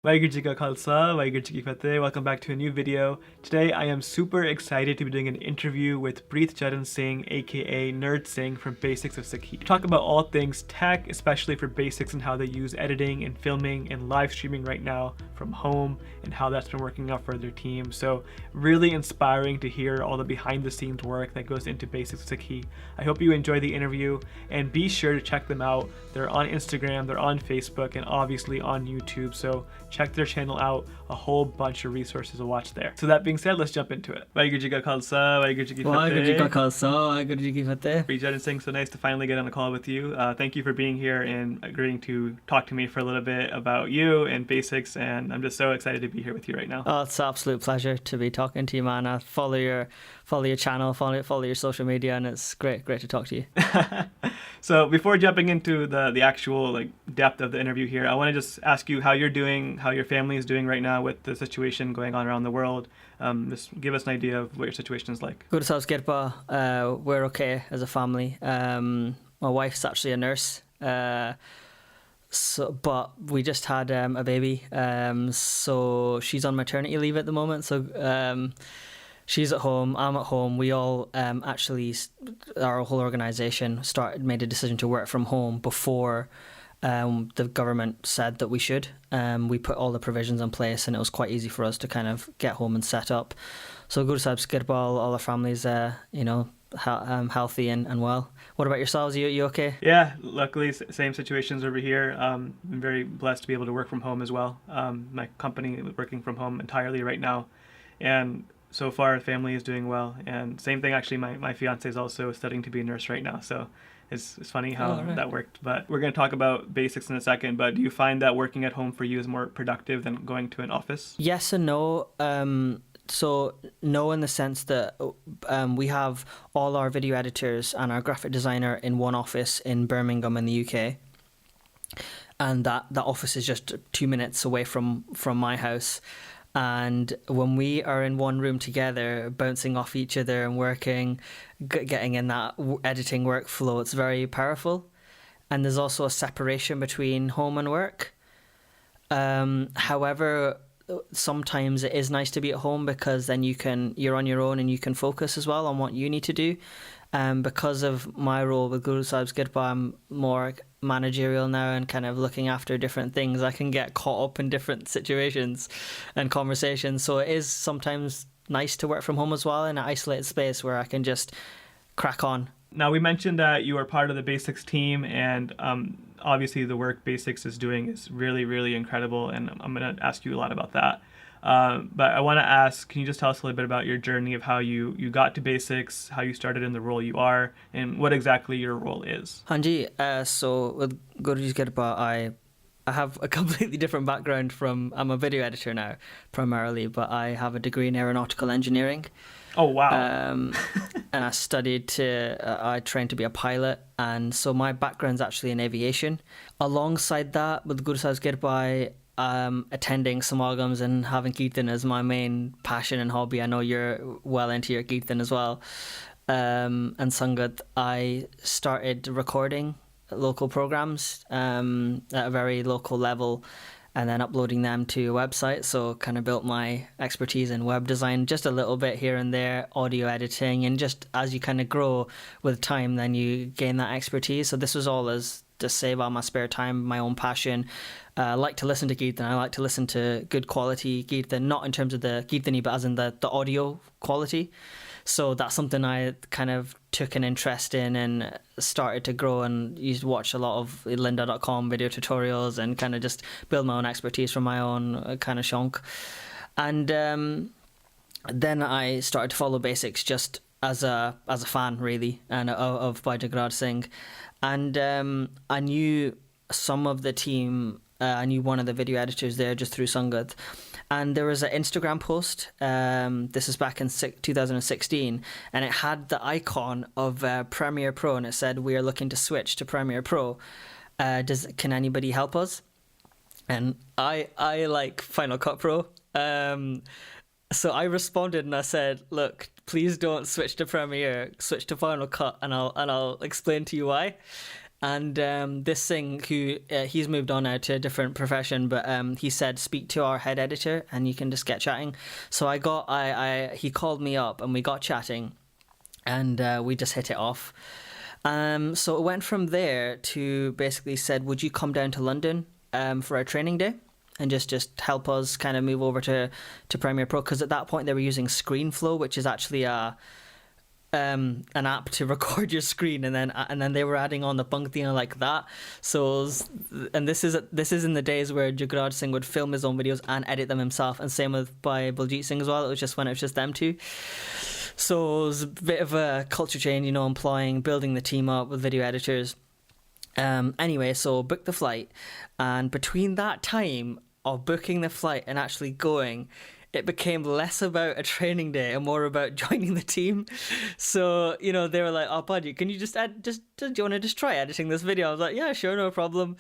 Waheguru Ji Ka Khalsa, Waheguru Ji Ki Fateh. Welcome back to a new video. Today I am super excited to be doing an interview with Preetcharan Singh, aka Nerd Singh from Basics of Sikhi. We talk about all things tech, especially for basics and how they use editing and filming and live streaming right now from home and how that's been working out for their team. So really inspiring to hear all the behind the scenes work that goes into Basics of Sikhi. I hope you enjoy the interview and be sure to check them out. They're on Instagram, they're on Facebook, and obviously on YouTube. So check their channel out, a whole bunch of resources to watch there. So that being said, let's jump into it. Waheguru Ji Ka Khalsa, Waheguru Ji Ki Waheguru Ji Ka Fateh. Khalsa, Waheguru Ji Ki Fateh. Preetcharan Singh, so nice to finally get on a call with you. Thank you for being here and agreeing to talk to me for a little bit about you and basics, and I'm just so excited to be here with you right now. Oh, it's an absolute pleasure to be talking to you, man. I follow your channel, follow your social media, and it's great to talk to you. So before jumping into the actual depth of the interview here, I want to just ask you how you're doing, how your family is doing right now with the situation going on around the world. Just give us an idea of what your situation is like. Guru Sahib's Kirpa, we're okay as a family. My wife's actually a nurse, but we just had a baby, so she's on maternity leave at the moment. So she's at home, I'm at home. We all actually, our whole organisation made a decision to work from home before the government said that we should. We put all the provisions in place, and it was quite easy for us to kind of get home and set up. So Guru Sahib's Kirpa, all our families, healthy and well. What about yourselves? You okay? Yeah, luckily same situations over here. I'm very blessed to be able to work from home as well. My company is working from home entirely right now, and so far the family is doing well. And same thing, actually, my fiance is also studying to be a nurse right now, so it's funny how that worked. But we're going to talk about basics in a second. But do you find that working at home for you is more productive than going to an office? Yes and no. So no, in the sense that we have all our video editors and our graphic designer in one office in Birmingham in the UK, and that office is just 2 minutes away from my house. And when we are in one room together, bouncing off each other and working, getting in that editing workflow, it's very powerful. And there's also a separation between home and work. However, sometimes it is nice to be at home because then you're on your own and you can focus as well on what you need to do. Because of my role with Guru Sahib's Kirpa, I'm more managerial now and kind of looking after different things. I can get caught up in different situations and conversations. So it is sometimes nice to work from home as well in an isolated space where I can just crack on. Now, we mentioned that you are part of the Basics team, and obviously the work Basics is doing is really, really incredible, and I'm going to ask you a lot about that. But I want to ask, can you just tell us a little bit about your journey of how you got to Basics, how you started in the role you are, and what exactly your role is? Hanji, so with Guruji's Kirpa, I have a completely different background I'm a video editor now, primarily, but I have a degree in aeronautical engineering. Oh, wow. And I I trained to be a pilot, and so my background's actually in aviation. Alongside that, with Guru Sahib's Kirpa, attending samagams and having Kirtan as my main passion and hobby. I know you're well into your Kirtan as well. And Sangat, I started recording local programs at a very local level and then uploading them to a website. So kind of built my expertise in web design just a little bit here and there, audio editing, and just as you kind of grow with time, then you gain that expertise. So this was all as to save all my spare time, my own passion. I like to listen to Kirtan. I like to listen to good quality Kirtan, not in terms of the Kirtani, but as in the audio quality. So that's something I kind of took an interest in and started to grow, and used to watch a lot of lynda.com video tutorials and kind of just build my own expertise from my own kind of shonk. And then I started to follow Basics just as a fan, really, and of Preetcharan Singh. And I knew some of the team. I knew one of the video editors there just through Sangat. And there was an Instagram post, this is back in 2016, and it had the icon of Premiere Pro, and it said, "We are looking to switch to Premiere Pro. Can anybody help us?" And I like Final Cut Pro. So I responded and I said, "Look, please don't switch to Premiere, switch to Final Cut, and I'll explain to you why." And this Singh, who he's moved on now to a different profession, but he said, speak to our head editor and you can just get chatting. So he called me up and we got chatting, and we just hit it off. So it went from there to basically said, would you come down to London for our training day and just help us kind of move over to Premiere Pro? Because at that point they were using ScreenFlow, which is actually an app to record your screen, and then they were adding on the Panktiyan like that. So this is in the days where Jugraj Singh would film his own videos and edit them himself, and same with by Baljeet Singh as well. It was just when it was just them two. So it was a bit of a culture change, building the team up with video editors. Anyway, so booked the flight, and between that time of booking the flight and actually going, it became less about a training day and more about joining the team. So, they were like, oh, Paddy, can you do you want to just try editing this video? I was like, yeah, sure, no problem.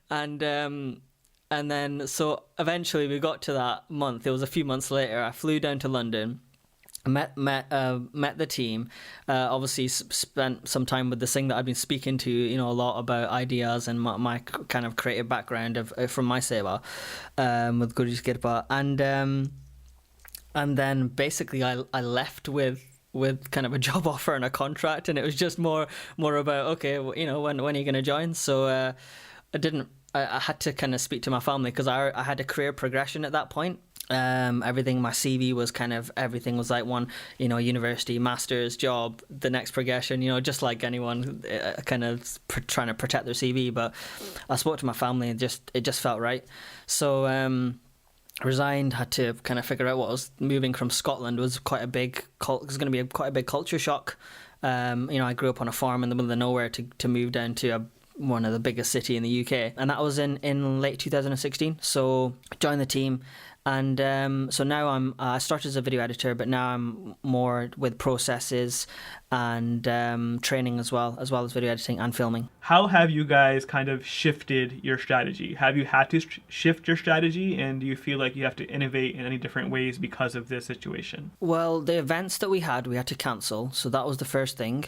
And then, so eventually we got to that month. It was a few months later. I flew down to London, met the team, obviously spent some time with the Singh that I've been speaking to, a lot about ideas and my kind of creative background from my seva, with Guru's Kirpa. And then basically I left with kind of a job offer and a contract, and it was just more about, okay, well, when are you going to join? So I had to kind of speak to my family, because I had a career progression at that point. Everything, my CV was everything was like one, university, master's, job, the next progression, just like anyone kind of trying to protect their CV. But I spoke to my family and it just felt right. So resigned, had to kind of figure out what was moving from Scotland was quite a big was going to be quite a big culture shock. I grew up on a farm in the middle of nowhere to move down to one of the biggest city in the UK, and that was in late 2016. So joined the team, and so now I started as a video editor, but now I'm more with processes and training as well as video editing and filming. How have you guys kind of shifted your strategy? Have you had to shift your strategy, and do you feel like you have to innovate in any different ways because of this situation? Well, the events that we had to cancel, so that was the first thing.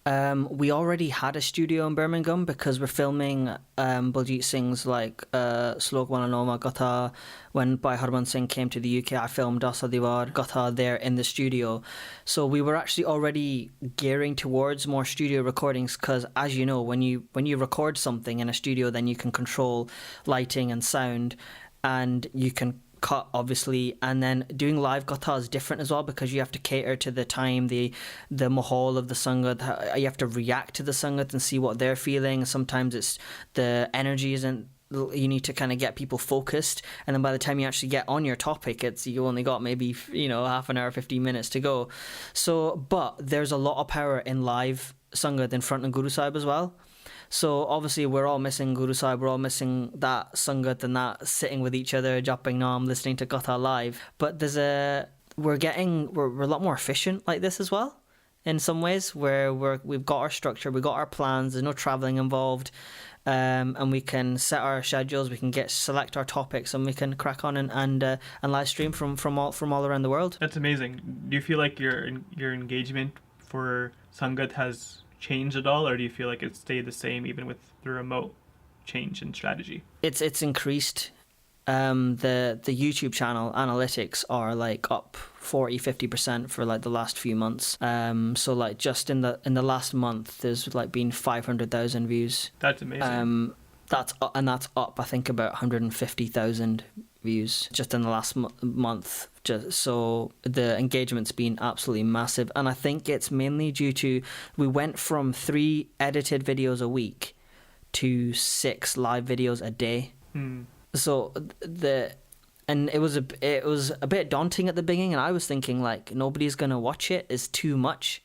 We already had a studio in Birmingham because we're filming Baljeet Singh's Slok Wananoma Gatha. When Bhai Harman Singh came to the UK, I filmed Dasa Diwar Gatha there in the studio. So we were actually already gearing towards more studio recordings, because as you know, when you record something in a studio, then you can control lighting and sound, and you can cut, obviously, and then doing live gatha is different as well, because you have to cater to the time, the mahal of the Sangat. You have to react to the Sangat and see what they're feeling. Sometimes it's the energy isn't, you need to kind of get people focused, and then by the time you actually get on your topic, you only got maybe half an hour, 15 minutes to go. So but there's a lot of power in live Sangat in front of Guru Sahib as well. So obviously we're all missing Guru Sahib, we're all missing that Sangat and that sitting with each other, Japing Naam, listening to Gatha live. But we're a lot more efficient like this as well, in some ways, where we've got our structure, we've got our plans, there's no travelling involved, and we can set our schedules, we can select our topics, and we can crack on and live stream from all around the world. That's amazing. Do you feel like your engagement for Sangat has changed at all, or do you feel like it stayed the same even with the remote change in strategy? It's increased. The YouTube channel analytics are up 40-50% for the last few months. So just in the last month, there's been 500,000 views. That's amazing. That's up I think about 150,000 views just in the last month. So the engagement's been absolutely massive, and I think it's mainly due to we went from 3 edited videos a week to 6 live videos a day. So it was a bit daunting at the beginning, and I was thinking nobody's gonna watch it, it's too much.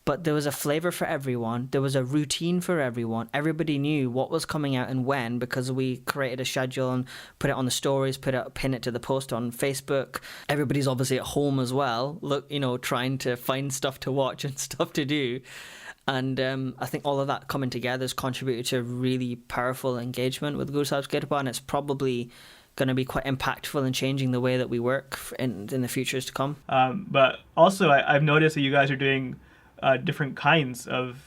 But there was a flavour for everyone. There was a routine for everyone. Everybody knew what was coming out and when, because we created a schedule and put it on the stories, pin it to the post on Facebook. Everybody's obviously at home as well, trying to find stuff to watch and stuff to do. And I think all of that coming together has contributed to really powerful engagement with Guru Sahib's Kirpa, and it's probably going to be quite impactful in changing the way that we work in the futures to come. But also, I've noticed that you guys are doing different kinds of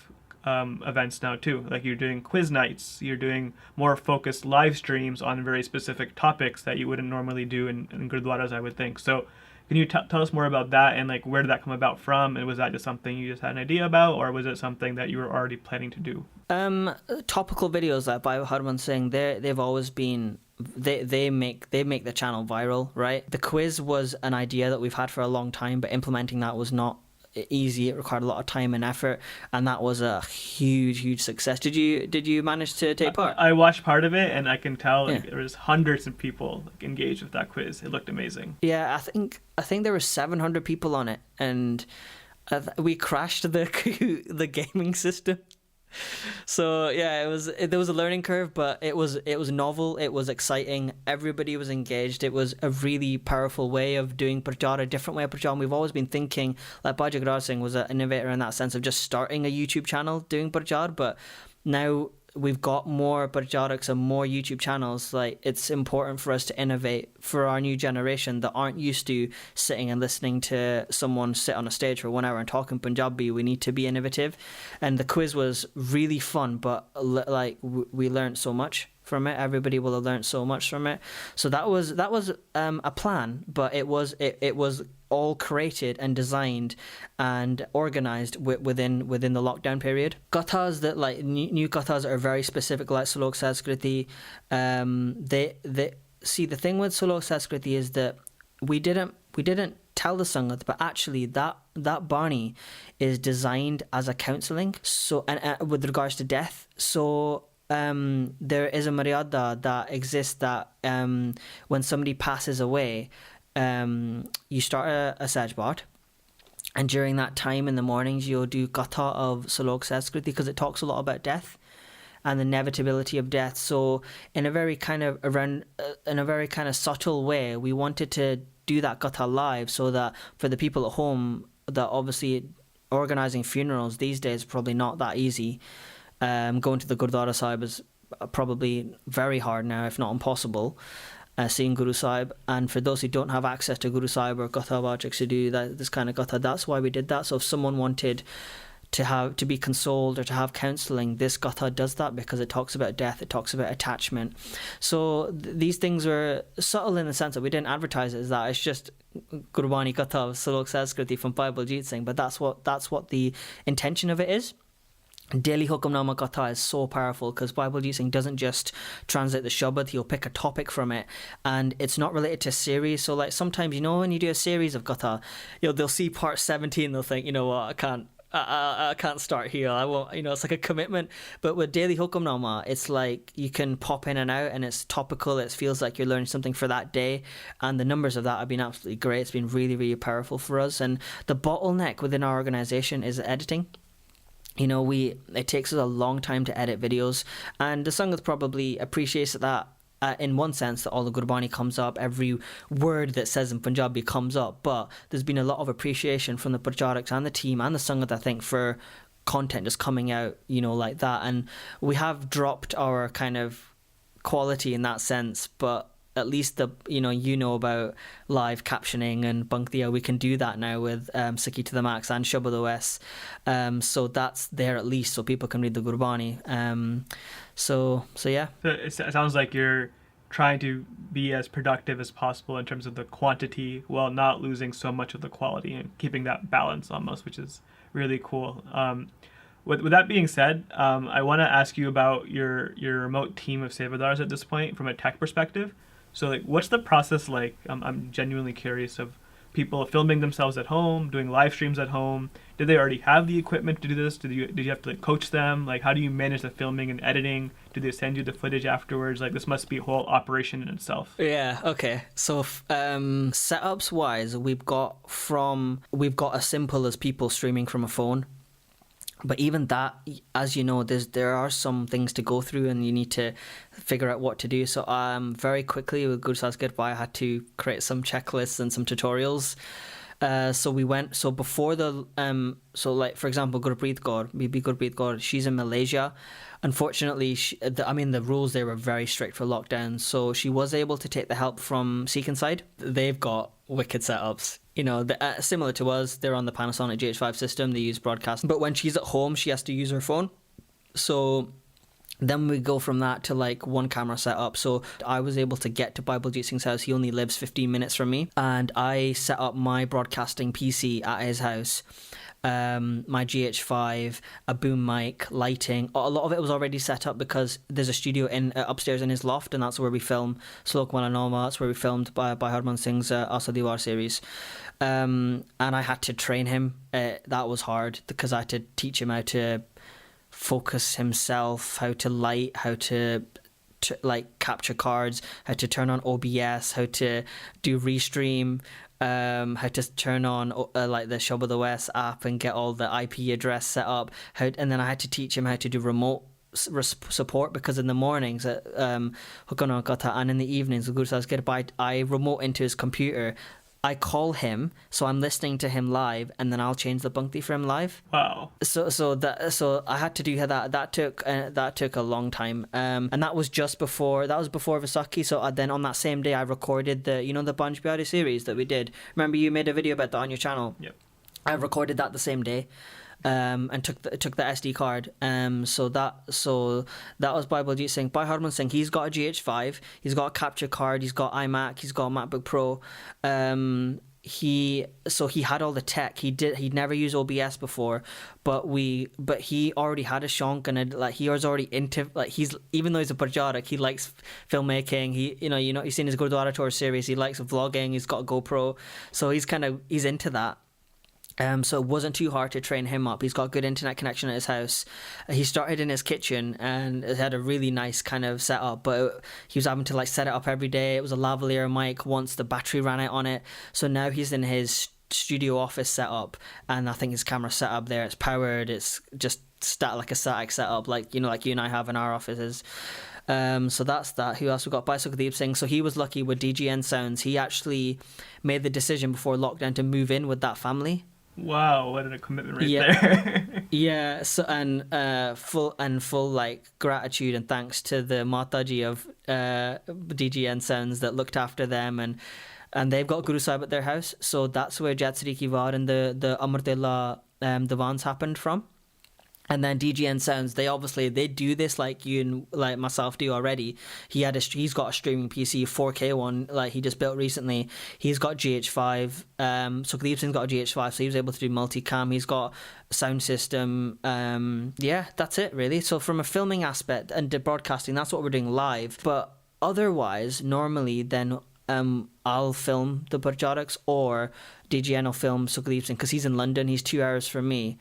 events now too. Like you're doing quiz nights, you're doing more focused live streams on very specific topics that you wouldn't normally do in gurdwaras, I would think. So can you tell us more about that, and like where did that come about from? And was that just something you just had an idea about, or was it something that you were already planning to do? Topical videos like by Preetcharan Singh, they've always been they make the channel viral, right? The quiz was an idea that we've had for a long time, but implementing that was not easy. It required a lot of time and effort, and that was a huge success. Did you manage to take part? I watched part of it, and I can tell there was hundreds of people engaged with that quiz. It looked amazing. Yeah, I think there were 700 people on it, and we crashed the gaming system. So yeah, there was a learning curve, but it was novel, it was exciting, everybody was engaged. It was a really powerful way of doing Parchar, a different way of Parchar. We've always been thinking, like Preetcharan Singh was an innovator in that sense of just starting a YouTube channel doing Parchar, but now we've got more Parchariks and more YouTube channels. Like, it's important for us to innovate for our new generation that aren't used to sitting and listening to someone sit on a stage for 1 hour and talking Punjabi. We need to be innovative, and the quiz was really fun, but like we learned so much from it. Everybody will have learned so much from it. So that was a plan, but it was all created and designed and organized within the lockdown period. Gathas that like new gathas are very specific, like Salok Sanskriti. They see, the thing with Salok Sanskriti is that we didn't tell the Sangat, but actually that Bani is designed as a counselling. So and with regards to death, so there is a maryada that exists that when somebody passes away, you start a sajbat, and during that time in the mornings you'll do gatha of Salok Sanskriti, because it talks a lot about death and the inevitability of death. So in a very kind of subtle way, we wanted to do that gatha live, so that for the people at home, that obviously organising funerals these days is probably not that easy. Going to the Gurdwara Sahib is probably very hard now, if not impossible. Seeing Guru Sahib, and for those who don't have access to Guru Sahib or Gatha Vachaks to do this kind of Gatha, that's why we did that. So if someone wanted to be consoled or to have counselling, this Gatha does that, because it talks about death, it talks about attachment. So these things were subtle in the sense that we didn't advertise it as that. It's just Gurbani Gatha of Salok Sanskriti from Baljeet Singh, but that's what the intention of it is. Daily Hukamnama Gatha is so powerful, because Baljeet Singh doesn't just translate the Shabad, he'll pick a topic from it, and it's not related to a series. So like sometimes, when you do a series of Gatha, they'll see part 17, they'll think, what, I can't start here, I won't, it's like a commitment. But with Daily Hukamnama, it's like you can pop in and out, and it's topical, it feels like you're learning something for that day, and the numbers of that have been absolutely great. It's been really, really powerful for us. And the bottleneck within our organisation is editing. It takes us a long time to edit videos, and the Sangat probably appreciates that in one sense, that all the Gurbani comes up, every word that says in Punjabi comes up, but there's been a lot of appreciation from the Parchariks and the team and the Sangat, I think, for content just coming out, like that. And we have dropped our kind of quality in that sense, but at least about live captioning and Bangtiya, we can do that now with Sikhi to the Max and Shabad OS. So that's there at least, so people can read the Gurbani. So yeah. So it sounds like you're trying to be as productive as possible in terms of the quantity, while not losing so much of the quality, and keeping that balance almost, which is really cool. With that being said, I want to ask you about your remote team of Sevadars at this point from a tech perspective. So like, what's the process like? I'm genuinely curious of people filming themselves at home, doing live streams at home. Did they already have the equipment to do this? Did you have to coach them? Like, how do you manage the filming and editing? Do they send you the footage afterwards? Like, this must be a whole operation in itself. Yeah. Okay. So setups wise, we've got as simple as people streaming from a phone. But even that, as you know, there are some things to go through, and you need to figure out what to do. So very quickly with Guru Sahib Kirpa, I had to create some checklists and some tutorials. So we went. So before the so like for example, Gurpreet Kaur, Bibi Gurpreet Kaur, she's in Malaysia. Unfortunately, the rules there were very strict for lockdown, so she was able to take the help from Sikh side. They've got wicked setups. Similar to us, they're on the Panasonic GH5 system. They use broadcast, but when she's at home, she has to use her phone. So then we go from that to like one camera setup. So I was able to get to Bible Jeet Singh's house. He only lives 15 minutes from me, and I set up my broadcasting PC at his house. My GH5, a boom mic, lighting. A lot of it was already set up because there's a studio upstairs in his loft, and that's where we film Slok Malanoma. That's where we filmed by Harman Singh's Asa Diwar series. And I had to train him. That was hard because I had to teach him how to focus himself, how to light, how to like capture cards, how to turn on OBS, how to do restream, how to turn on like the Shub of the West app and get all the IP address set up, and then I had to teach him how to do remote support, because in the mornings and in the evenings I remote into his computer. I call him, so I'm listening to him live, and then I'll change the Bhakti for him live. Wow. So I had to do that. That took a long time. And that was before Vaisakhi. So then on that same day, I recorded the Panch Pyare series that we did. Remember, you made a video about that on your channel. Yep. I recorded that the same day. And took the SD card. So that was Bible Jeet Singh. By Harman Singh, he's got a GH5, he's got a capture card, he's got iMac, he's got a MacBook Pro. He had all the tech. He'd never used OBS before, but he already had a shonk, and he was already into even though he's a Parcharik, he likes filmmaking. He's seen his Gurdwara tour series. He likes vlogging. He's got a GoPro, so he's into that. So it wasn't too hard to train him up. He's got good internet connection at his house. He started in his kitchen and it had a really nice kind of setup, but he was having to set it up every day. It was a lavalier mic once the battery ran out on it. So now he's in his studio office setup, and I think his camera set up there. It's powered. It's just like a static setup, like you and I have in our offices. So that's that. Who else we got? Basics of Sikhi. So he was lucky with DGN Sounds. He actually made the decision before lockdown to move in with that family. Wow, what a commitment there. Yeah, so full like gratitude and thanks to the Mataji of DGN Sounds that looked after them, and they've got Guru Sahib at their house, so that's where Jatsri Ki Var and the Amartilla Divans happened from. And then DGN Sounds, they do this like you and like myself do already. He's got a streaming PC, 4K one, like he just built recently. He's got GH5. Sukhdeep Singh's got a GH5, so he was able to do multicam. He's got a sound system. Yeah, that's it really. So from a filming aspect and the broadcasting, that's what we're doing live. But otherwise, normally then I'll film the Parchariks, or DGN will film Sukhdeep Singh because he's in London. He's 2 hours from me.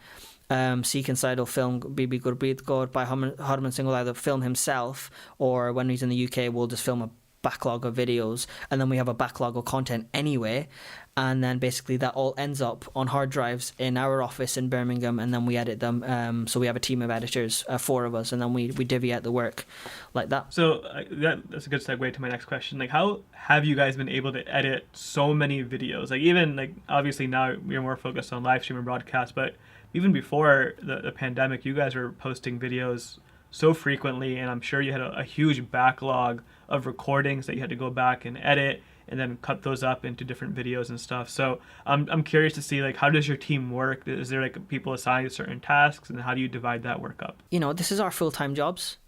Sikh Inside will film Bibi Gurpreet Kaur. By Harman Singh will either film himself, or when he's in the UK we'll just film a backlog of videos, and then we have a backlog of content anyway, and then basically that all ends up on hard drives in our office in Birmingham, and then we edit them. So we have a team of editors, 4 of us, and then we divvy out the work like that. So that's a good segue to my next question. Like, how have you guys been able to edit so many videos? Like, even like obviously now we're more focused on live stream and broadcast, but even before the pandemic, you guys were posting videos so frequently, and I'm sure you had a huge backlog of recordings that you had to go back and edit and then cut those up into different videos and stuff. So I'm curious to see, like, how does your team work? Is there like people assigned to certain tasks, and how do you divide that work up? This is our full-time jobs.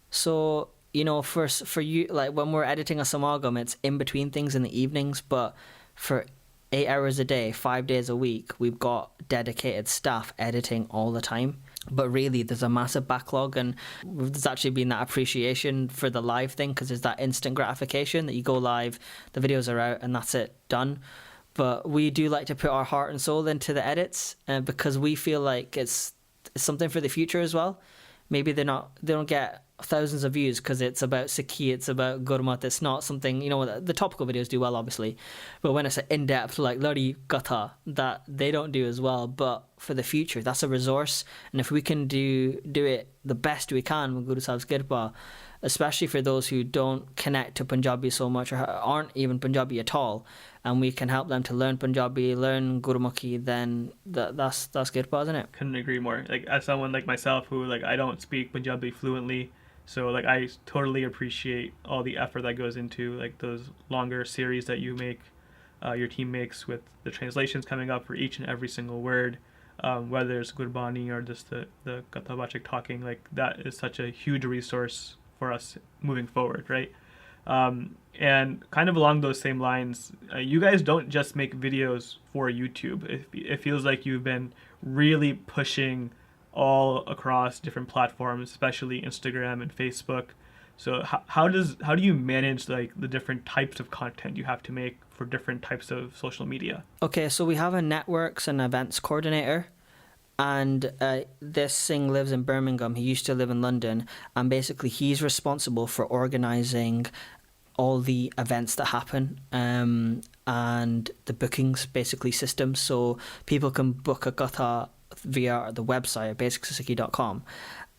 So, for you, like when we're editing a Samagam, it's in between things in the evenings, but for 8 hours a day, 5 days a week, we've got dedicated staff editing all the time. But really, there's a massive backlog, and there's actually been that appreciation for the live thing, because there's that instant gratification that you go live, the videos are out, and that's it, done. But we do like to put our heart and soul into the edits, because we feel like it's something for the future as well. Maybe they don't get thousands of views because it's about Sikhi, it's about Gurmat. It's not something, the topical videos do well, obviously, but when it's an in-depth like Lari Gatha, that they don't do as well. But for the future, that's a resource, and if we can do it the best we can with Guru Sahib's Kirpa, especially for those who don't connect to Punjabi so much or aren't even Punjabi at all, and we can help them to learn Punjabi, learn Gurmukhi, then that's kirpa, isn't it? Couldn't agree more. Like, as someone like myself who, like, I don't speak Punjabi fluently, so like I totally appreciate all the effort that goes into like those longer series that you make, your team makes, with the translations coming up for each and every single word, whether it's Gurbani or just the Katha talking. Like, that is such a huge resource for us moving forward, right? And kind of along those same lines, you guys don't just make videos for YouTube. It feels like you've been really pushing all across different platforms, especially Instagram and Facebook. So how do you manage like the different types of content you have to make for different types of social media? Okay, so we have a networks and events coordinator, and this Singh lives in Birmingham. He used to live in London, and basically he's responsible for organising all the events that happen, and the bookings basically system, so people can book a gatha via the website basicsofsikhi.com,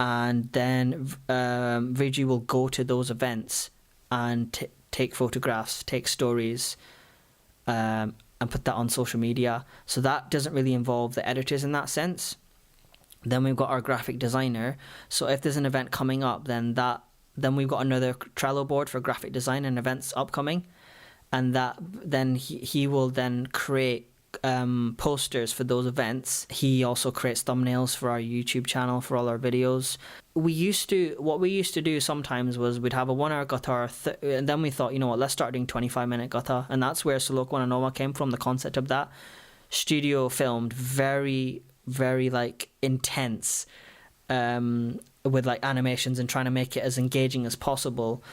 and then Viji will go to those events and take photographs, take stories, and put that on social media. So that doesn't really involve the editors in that sense. Then we've got our graphic designer. So if there's an event coming up, then we've got another Trello board for graphic design and events upcoming, and that then he will then create posters for those events. He also creates thumbnails for our YouTube channel for all our videos. What we used to do sometimes was we'd have a 1 hour gatha, and then we thought, you know what, let's start doing 25-minute gatha, and that's where Sulok Wananoma came from, the concept of that. Studio filmed, very, very like intense, with like animations and trying to make it as engaging as possible.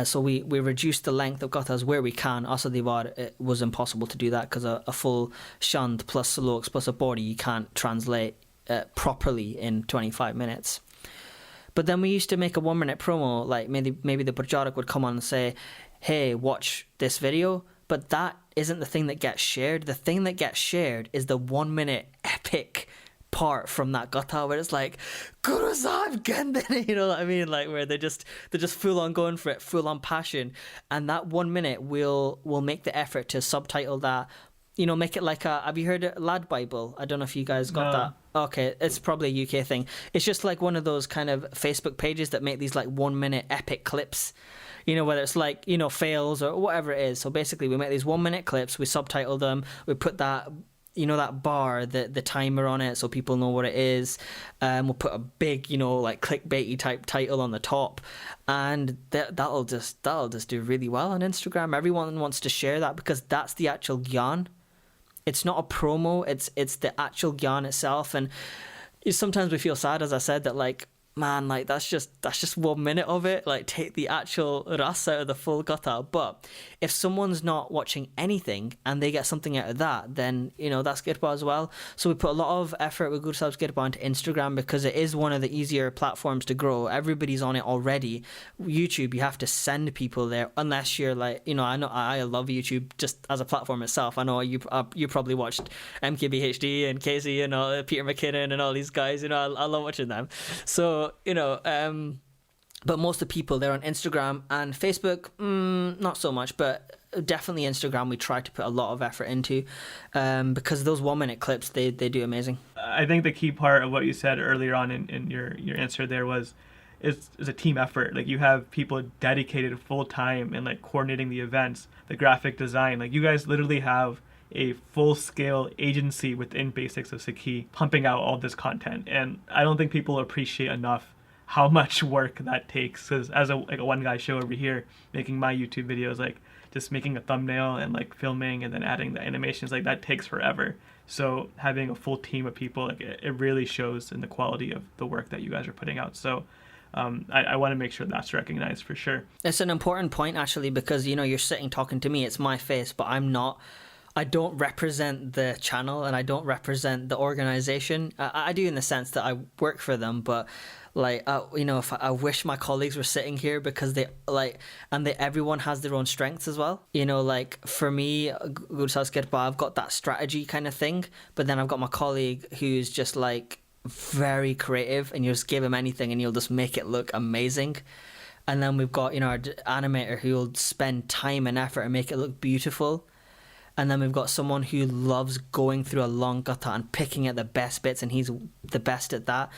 So we reduced the length of gathas where we can. Asadivar, it was impossible to do that because a full shand plus saloks plus a body you can't translate properly in 25 minutes. But then we used to make a 1 minute promo, like maybe the Parcharik would come on and say, hey, watch this video, but that isn't the thing that gets shared. The thing that gets shared is the 1 minute epic part from that gatha where it's like Guru Sahib Gandhini, you know what I mean, like where they're just full on going for it, full on passion. And that 1 minute we'll make the effort to subtitle that, you know, make it like have you heard of Lad Bible? I don't know if you guys got that. Okay, it's probably a UK thing. It's just like one of those kind of Facebook pages that make these like 1 minute epic clips, you know, whether it's like, you know, fails or whatever it is. So basically we make these 1 minute clips, we subtitle them, we put that, you know, that bar, the timer on it so people know what it is. We'll put a big, you know, like clickbaity type title on the top, and that'll just do really well on Instagram. Everyone wants to share that because that's the actual gyan. It's not a promo, it's the actual gyan itself. And sometimes we feel sad, as I said, that like, man, like that's just 1 minute of it, like take the actual ras out of the full gatha. But if someone's not watching anything and they get something out of that, then, you know, that's kirpa as well. So we put a lot of effort with Guru Sahib's kirpa into Instagram because it is one of the easier platforms to grow. Everybody's on it already. YouTube, you have to send people there unless you're like, you know, I love YouTube just as a platform itself. I know you probably watched MKBHD and Casey and all, Peter McKinnon and all these guys, you know, I love watching them. So, you know, but most of the people, they're on Instagram and Facebook, not so much, but definitely Instagram we try to put a lot of effort into, because those 1 minute clips, they do amazing. I think the key part of what you said earlier on in your answer there was it's a team effort. Like, you have people dedicated full time and like coordinating the events, the graphic design. Like, you guys literally have a full-scale agency within Basics of Sikhi pumping out all this content, and I don't think people appreciate enough how much work that takes. Because as a one guy show over here making my YouTube videos, like just making a thumbnail and like filming and then adding the animations, like that takes forever. So having a full team of people, like it really shows in the quality of the work that you guys are putting out. So I want to make sure that's recognized for sure. It's an important point actually, because, you know, you're sitting talking to me, it's my face, but I don't represent the channel and I don't represent the organization. I do in the sense that I work for them, but like, you know, if I wish my colleagues were sitting here because everyone has their own strengths as well. You know, like for me, Guru Sahib's kirpa, I've got that strategy kind of thing, but then I've got my colleague who's just like, very creative, and you just give him anything and you'll just make it look amazing. And then we've got, our animator who will spend time and effort and make it look beautiful. And then we've got someone who loves going through a long gata and picking at the best bits, and he's the best at that,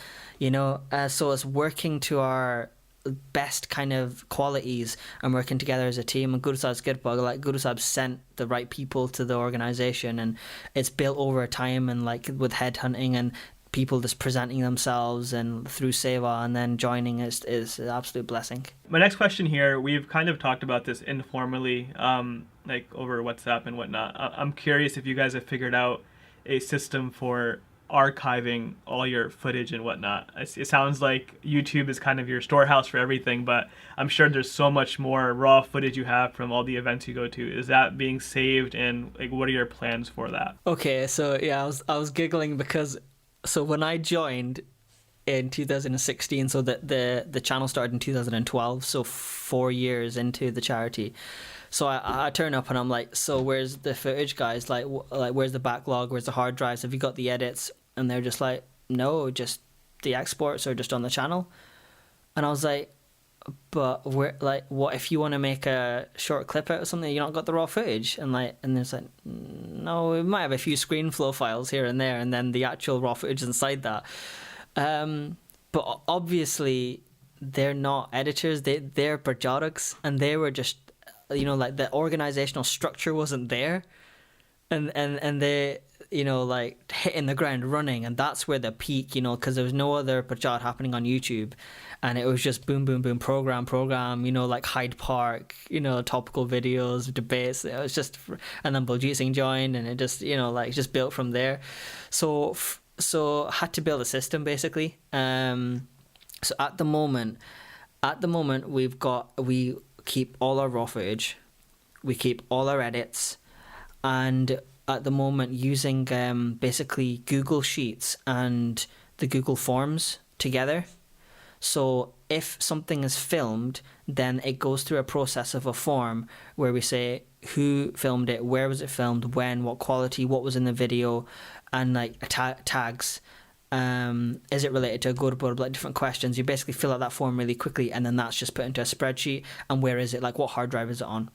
so it's working to our best kind of qualities and working together as a team. And Guru Sahib's Kirpa, like Guru Sahib sent the right people to the organization, and it's built over time, and like with headhunting and people just presenting themselves and through seva and then joining is an absolute blessing. My next question here, we've kind of talked about this informally, like over WhatsApp and whatnot. I'm curious if you guys have figured out a system for archiving all your footage and whatnot. It sounds like YouTube is kind of your storehouse for everything, but I'm sure there's so much more raw footage you have from all the events you go to. Is that being saved, and like what are your plans for that? Okay, so yeah, I was giggling because when I joined in 2016, so the channel started in 2012, so 4 years into the charity. So I turn up and I'm like, so where's the footage, guys? Like where's the backlog? Where's the hard drives? Have you got the edits? And they're just like, no, just the exports are just on the channel. And I was like, but what if you want to make a short clip out of something, you not got the raw footage? And there's like, no, we might have a few screen flow files here and there, and then the actual raw footage inside that. But obviously they're not editors, they're Parchariks, and they were just, like the organizational structure wasn't there, and they, like hitting the ground running, and that's where the peak, because there was no other Prachar happening on YouTube, and it was just boom, boom, boom, program, like Hyde Park, topical videos, debates. It was just, and then Baljeet Singh joined, and it just, just built from there. So had to build a system basically. So at the moment, we keep all our raw footage, we keep all our edits, and at the moment using basically Google Sheets and the Google Forms together. So if something is filmed, then it goes through a process of a form where we say who filmed it, where was it filmed, when, what quality, what was in the video, and like tags. Is it related to a Gurpurab, like different questions. You basically fill out that form really quickly, and then that's just put into a spreadsheet. And where is it, like what hard drive is it on?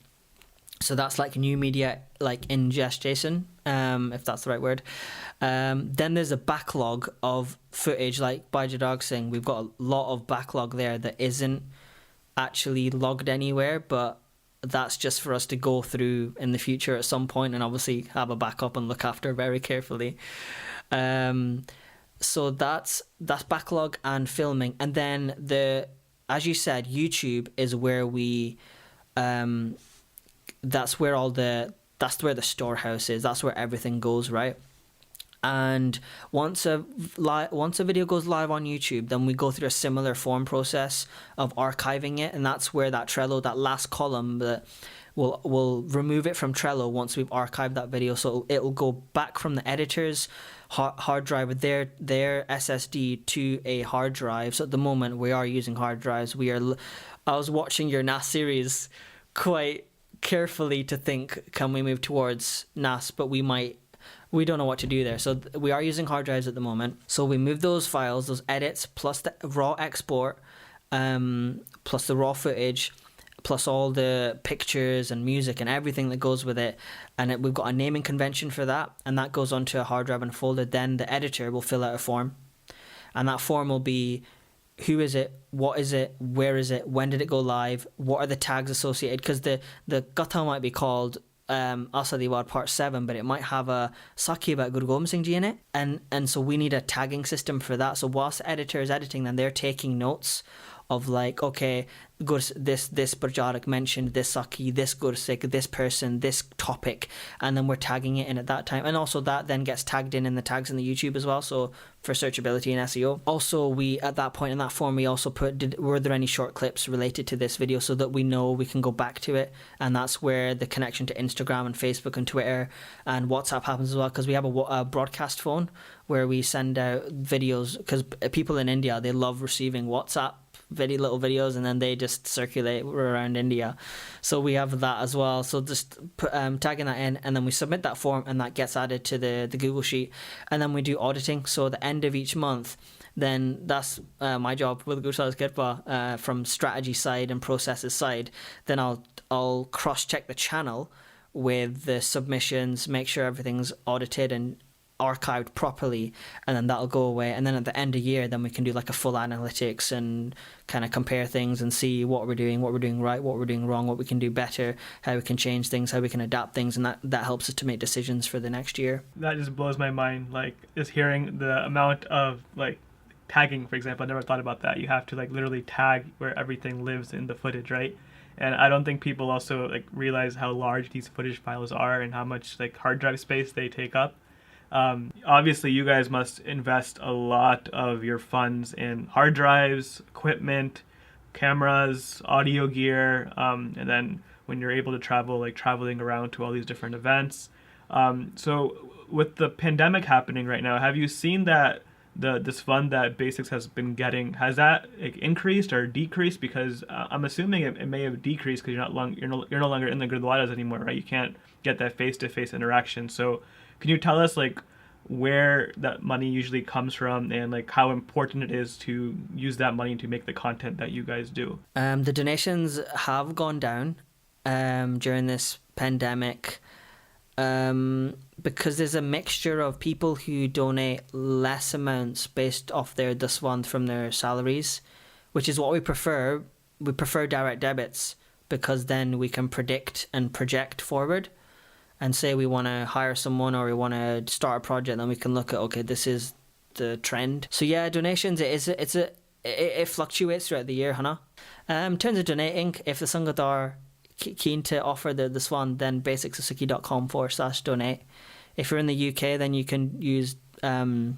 So that's like new media, like ingestion, if that's the right word. Then there's a backlog of footage, like by Jadog Singh. We've got a lot of backlog there that isn't actually logged anywhere, but that's just for us to go through in the future at some point, and obviously have a backup and look after very carefully. So that's backlog and filming. And then as you said, YouTube is where we, that's where the storehouse is. That's where everything goes, right? And once a video goes live on YouTube, then we go through a similar form process of archiving it, and that's where that Trello, that last column, that we'll remove it from Trello once we've archived that video. So it'll go back from the editor's hard drive with their SSD to a hard drive. So at the moment we are using hard drives. I was watching your NAS series quite carefully to think, can we move towards NAS? But we don't know what to do there. So we are using hard drives at the moment. So we move those files, those edits, plus the raw export, plus the raw footage, plus all the pictures and music and everything that goes with it. And we've got a naming convention for that, and that goes onto a hard drive and a folder. Then the editor will fill out a form, and that form will be who is it, what is it, where is it, when did it go live, what are the tags associated, because the gata might be called Asa Diwar Part 7, but it might have a Sakhi about Guru Gobind Singh Ji in it, and so we need a tagging system for that. So whilst the editor is editing, then they're taking notes of like, okay, this Parcharik mentioned this Sakhi, this Gursikh, this person, this topic, and then we're tagging it in at that time. And also that then gets tagged in the tags in the YouTube as well, so for searchability and SEO. Also, we at that point in that form, we also put, were there any short clips related to this video, so that we know we can go back to it. And that's where the connection to Instagram and Facebook and Twitter and WhatsApp happens as well, because we have a broadcast phone where we send out videos, because people in India, they love receiving WhatsApp little videos, and then they just circulate around India. So we have that as well. So just tagging that in, and then we submit that form, and that gets added to the Google Sheet, and then we do auditing. So at the end of each month, then that's my job with Guru Sahib's Kirpa, from strategy side and processes side. Then I'll cross check the channel with the submissions, make sure everything's audited and archived properly, and then that'll go away. And then at the end of year, then we can do like a full analytics and kind of compare things and see what we're doing right, what we're doing wrong, what we can do better, how we can change things, how we can adapt things, and that helps us to make decisions for the next year. That just blows my mind, like just hearing the amount of like tagging, for example. I never thought about that. You have to like literally tag where everything lives in the footage, right? And I don't think people also like realize how large these footage files are and how much like hard drive space they take up. Obviously, you guys must invest a lot of your funds in hard drives, equipment, cameras, audio gear, and then when you're able to travel, like traveling around to all these different events. So with the pandemic happening right now, have you seen that this fund that Basics has been getting, has that like increased or decreased? Because I'm assuming it may have decreased because you're no longer in the Gurdwaras anymore, right? You can't get that face-to-face interaction. So can you tell us like where that money usually comes from and like how important it is to use that money to make the content that you guys do? The donations have gone down during this pandemic. Because there's a mixture of people who donate less amounts based off their Dasvandh from their salaries, which is what we prefer. We prefer direct debits because then we can predict and project forward and say we want to hire someone or we want to start a project, then we can look at, okay, this is the trend. So yeah, donations, it fluctuates throughout the year, Hannah. In terms of donating, if the Sangat are keen to offer the Dasvandh, then basicsofsikhi.com/donate. If you're in the UK, then you can use you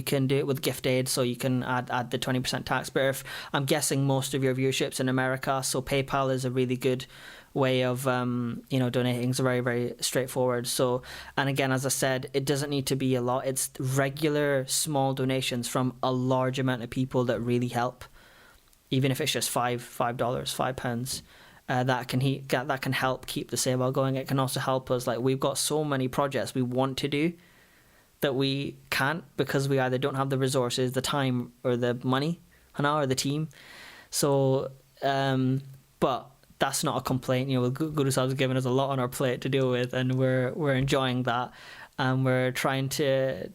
can do it with gift aid, so you can add the 20% tax. But if, I'm guessing most of your viewership's in America, so PayPal is a really good way of donating. It's very, very straightforward. So, and again, as I said, it doesn't need to be a lot. It's regular small donations from a large amount of people that really help, even if it's just £5, that can help keep the sale going. It can also help us, like, we've got so many projects we want to do that we can't because we either don't have the resources, the time, or the money, or the team. So, but that's not a complaint. Guru Sahib's given us a lot on our plate to deal with, and we're enjoying that, and we're trying to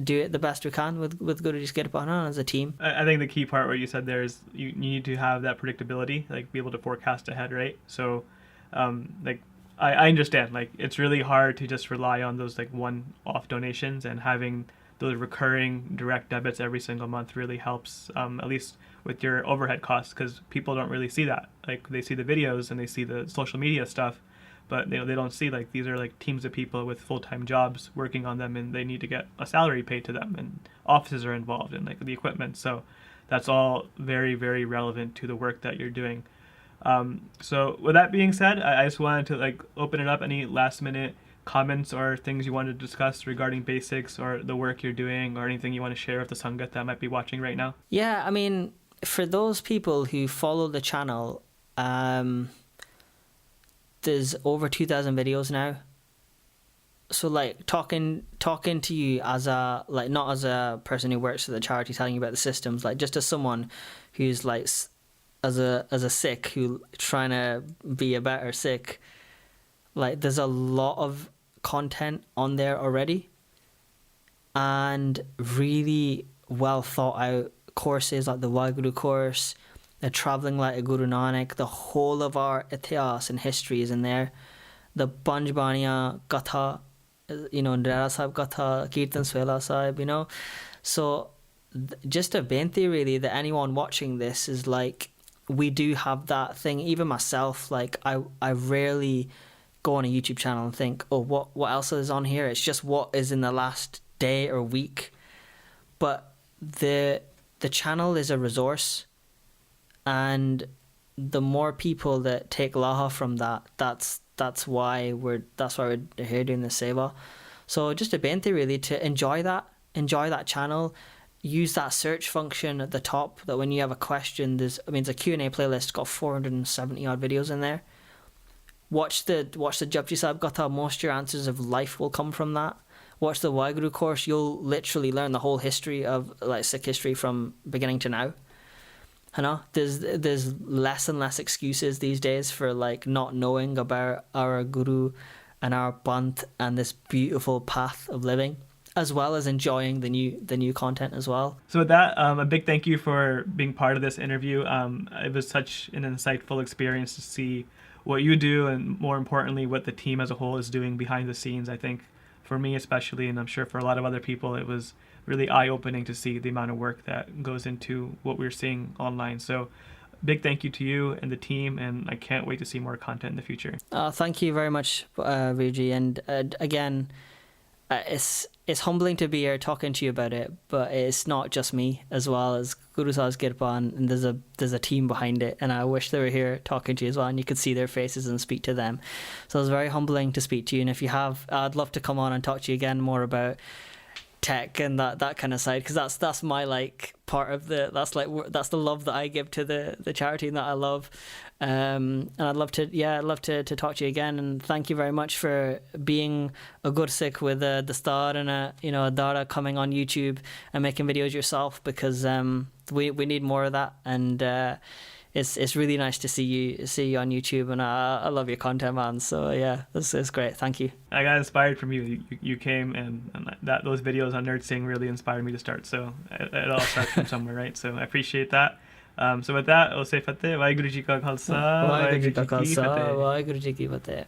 do it the best we can with Guruji's Kirpa as a team. I think the key part what you said there is you need to have that predictability, like be able to forecast ahead, right? So, I understand, like, it's really hard to just rely on those like one-off donations, and having those recurring direct debits every single month really helps, at least with your overhead costs, because people don't really see that. Like, they see the videos and they see the social media stuff, but they don't see, like, these are like teams of people with full-time jobs working on them, and they need to get a salary paid to them, and offices are involved in like the equipment. So that's all very, very relevant to the work that you're doing. So with that being said, I just wanted to like open it up. Any last minute comments or things you wanted to discuss regarding Basics or the work you're doing, or anything you want to share with the Sangat that might be watching right now? Yeah, I mean, for those people who follow the channel, there's over 2,000 videos now. So like talking to you as a, like, not as a person who works for the charity telling you about the systems, like just as someone who's like as a Sikh who trying to be a better Sikh, like there's a lot of content on there already, and really well thought out courses like the Wahguru course, the traveling like a Guru Nanak, the whole of our Itihas and history is in there, the Panjbaniya Gatha, Nerd Sahib Gatha, Kirtan Swela Sahib, so just a benti really that anyone watching this is like, we do have that thing. Even myself, like I rarely go on a YouTube channel and think, oh, what else is on here? It's just what is in the last day or week. But the channel is a resource, and the more people that take laha from that's why we're here doing the seva. So just a benti really to enjoy that channel. use that search function at the top, that when you have a question, there's a Q&A playlist, got 470 odd videos in there. Watch the Japji Sahib Gatha, most of your answers of life will come from that. Watch the Waheguru course, you'll literally learn the whole history of like Sikh history from beginning to now. You know, there's less and less excuses these days for like not knowing about our Guru and our Panth and this beautiful path of living, as well as enjoying the new content as well. So with that, a big thank you for being part of this interview. It was such an insightful experience to see what you do, and more importantly, what the team as a whole is doing behind the scenes. I think for me especially, and I'm sure for a lot of other people, it was really eye-opening to see the amount of work that goes into what we're seeing online. So big thank you to you and the team, and I can't wait to see more content in the future. Thank you very much, Virji. And again, it's humbling to be here talking to you about it, but it's not just me, as well as Guru Sahib's Kirpa, and there's a team behind it, and I wish they were here talking to you as well, and you could see their faces and speak to them. So it's very humbling to speak to you, and if you have, I'd love to come on and talk to you again more about tech and that kind of side, because that's my like part of that's the love that I give to the charity that I love, and I'd love to talk to you again. And thank you very much for being a good Sikh with the Dastar and a Dara, coming on YouTube and making videos yourself, because we need more of that, and it's really nice to see you on YouTube, and I love your content, man. So yeah, it's great. Thank you. I got inspired from you. You came, and those videos on Nerd Singh really inspired me to start. So it all starts from somewhere, right? So I appreciate that. So with that, I'll say Fateh. Waheguru Ji Ka Khalsa, Waheguru Ji Ka Khalsa, Waheguru Ji Ki Fateh.